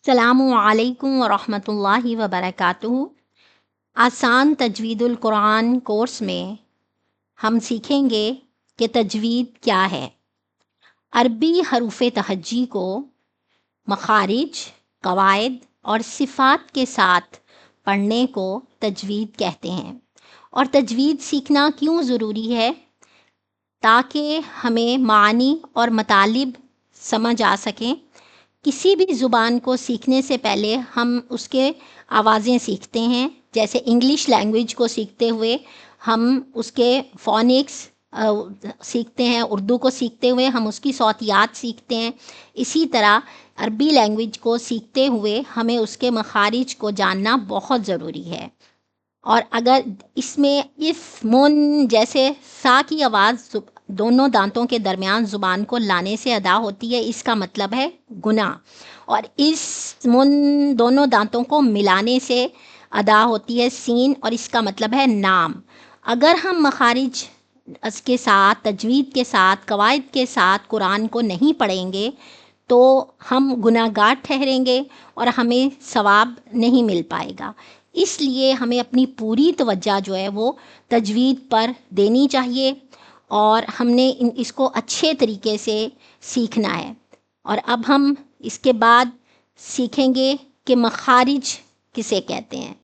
السلام علیکم ورحمۃ اللہ وبرکاتہ۔ آسان تجوید القرآن کورس میں ہم سیکھیں گے کہ تجوید کیا ہے۔ عربی حروف تہجی کو مخارج، قواعد اور صفات کے ساتھ پڑھنے کو تجوید کہتے ہیں۔ اور تجوید سیکھنا کیوں ضروری ہے؟ تاکہ ہمیں معانی اور مطالب سمجھ آ سکیں۔ کسی بھی زبان کو سیکھنے سے پہلے ہم اس کے آوازیں سیکھتے ہیں، جیسے انگلش لینگویج کو سیکھتے ہوئے ہم اس کے فونکس سیکھتے ہیں، اردو کو سیکھتے ہوئے ہم اس کی صوتیات سیکھتے ہیں۔ اسی طرح عربی لینگویج کو سیکھتے ہوئے ہمیں اس کے مخارج کو جاننا بہت ضروری ہے۔ اور اگر اس میں مون جیسے سا کی آواز دونوں دانتوں کے درمیان زبان کو لانے سے ادا ہوتی ہے، اس کا مطلب ہے گناہ، اور مون دونوں دانتوں کو ملانے سے ادا ہوتی ہے سین، اور اس کا مطلب ہے نام۔ اگر ہم مخارج اس کے ساتھ، تجوید کے ساتھ، قواعد کے ساتھ قرآن کو نہیں پڑھیں گے تو ہم گناہ گار ٹھہریں گے اور ہمیں ثواب نہیں مل پائے گا۔ اس لیے ہمیں اپنی پوری توجہ جو ہے وہ تجوید پر دینی چاہیے، اور ہم نے اس کو اچھے طریقے سے سیکھنا ہے۔ اور اب ہم اس کے بعد سیکھیں گے کہ مخارج کسے کہتے ہیں۔